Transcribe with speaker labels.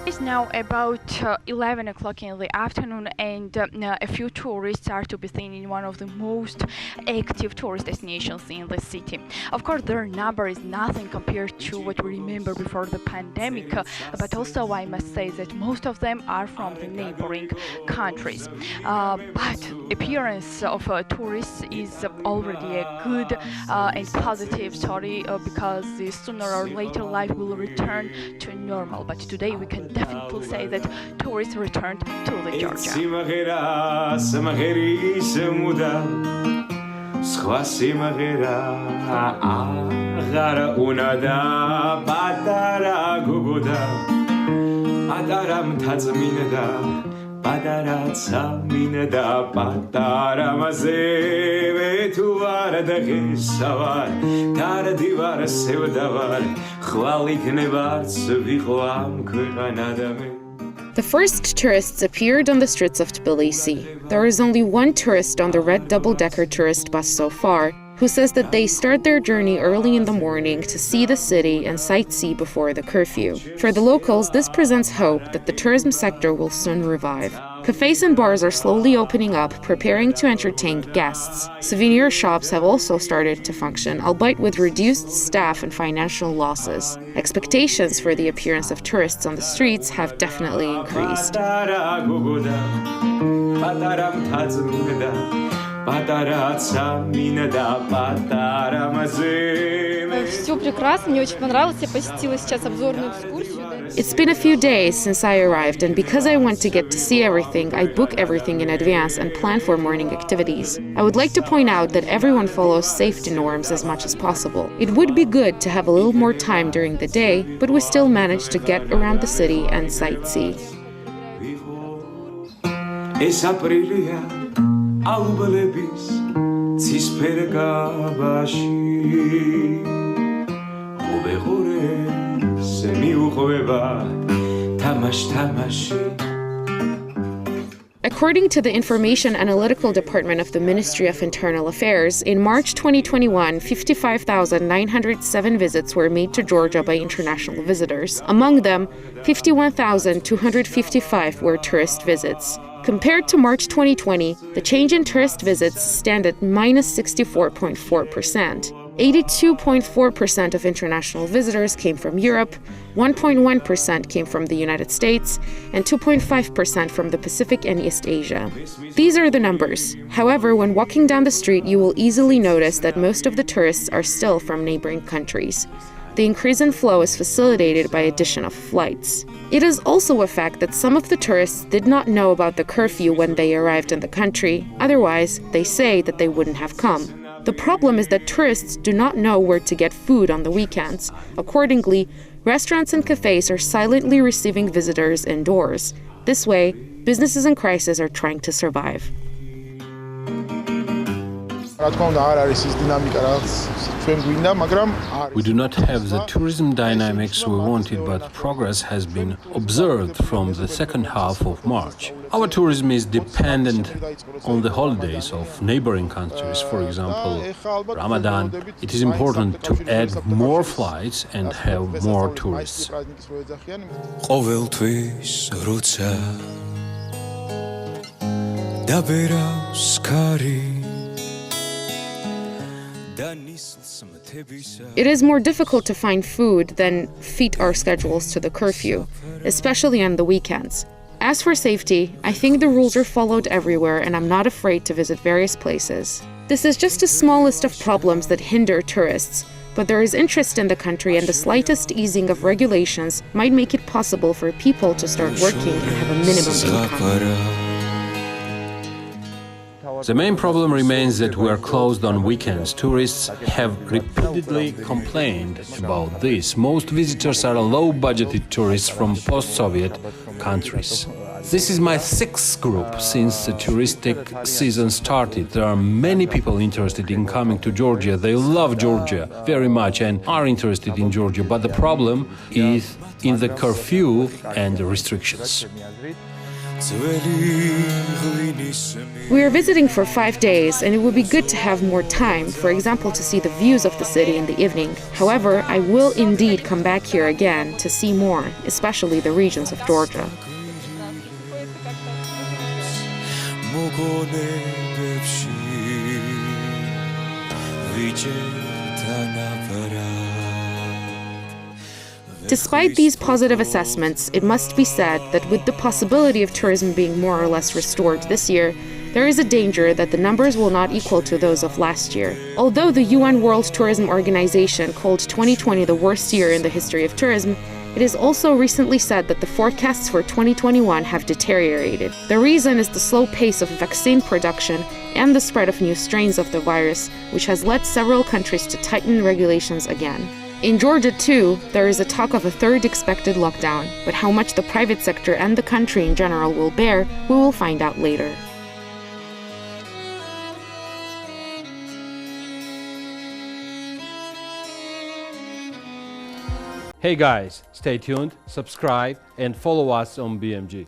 Speaker 1: It's now about 11 o'clock in the afternoon, and a few tourists are to be seen in one of the most active tourist destinations in the city. Of course, their number is nothing compared to what we remember before the pandemic, but also I must say that most of them are from the neighboring countries. But appearance of tourists is already a good and positive story because sooner or later life will return to normal. But today we can definitely say that tourists returned to the Georgia.
Speaker 2: The first tourists appeared on the streets of Tbilisi. There is only one tourist on the red double-decker tourist bus so far, who says that they start their journey early in the morning to see the city and sightsee before the curfew. For the locals, this presents hope that the tourism sector will soon revive. Cafes and bars are slowly opening up, preparing to entertain guests. Souvenir shops have also started to function, albeit with reduced staff and financial losses. Expectations for the appearance of tourists on the streets have definitely increased. It's been a few days since I arrived, and because I want to get to see everything, I book everything in advance and plan for morning activities. I would like to point out that everyone follows safety norms as much as possible. It would be good to have a little more time during the day, but we still manage to get around the city and sightsee. According to the Information Analytical Department of the Ministry of Internal Affairs, in March 2021, 55,907 visits were made to Georgia by international visitors. Among them, 51,255 were tourist visits. Compared to March 2020, the change in tourist visits stand at minus 64.4%. 82.4% of international visitors came from Europe, 1.1% came from the United States, and 2.5% from the Pacific and East Asia. These are the numbers. However, when walking down the street, you will easily notice that most of the tourists are still from neighboring countries. The increase in flow is facilitated by addition of flights. It is also a fact that some of the tourists did not know about the curfew when they arrived in the country. Otherwise, they say that they wouldn't have come. The problem is that tourists do not know where to get food on the weekends. Accordingly, restaurants and cafes are silently receiving visitors indoors. This way, businesses in crisis are trying to survive.
Speaker 3: We do not have the tourism dynamics we wanted, but progress has been observed from the second half of March. Our tourism is dependent on the holidays of neighboring countries, for example, Ramadan. It is important to add more flights and have more tourists.
Speaker 2: It is more difficult to find food than fit our schedules to the curfew, especially on the weekends. As for safety, I think the rules are followed everywhere, and I'm not afraid to visit various places. This is just a small list of problems that hinder tourists, but there is interest in the country, and the slightest easing of regulations might make it possible for people to start working and have a minimum income.
Speaker 3: The main problem remains that we are closed on weekends. Tourists have repeatedly complained about this. Most visitors are low-budgeted tourists from post-Soviet countries. This is my sixth group since the touristic season started. There are many people interested in coming to Georgia. They love Georgia very much and are interested in Georgia, but the problem is in the curfew and the restrictions.
Speaker 2: We are visiting for 5 days, and it would be good to have more time, for example, to see the views of the city in the evening. However, I will indeed come back here again to see more, especially the regions of Georgia. Despite these positive assessments, it must be said that with the possibility of tourism being more or less restored this year, there is a danger that the numbers will not equal to those of last year. Although the UN World Tourism Organization called 2020 the worst year in the history of tourism, it is also recently said that the forecasts for 2021 have deteriorated. The reason is the slow pace of vaccine production and the spread of new strains of the virus, which has led several countries to tighten regulations again. In Georgia, too, there is a talk of a third expected lockdown, but how much the private sector and the country in general will bear, we will find out later.
Speaker 3: Hey guys, stay tuned, subscribe and follow us on BMG.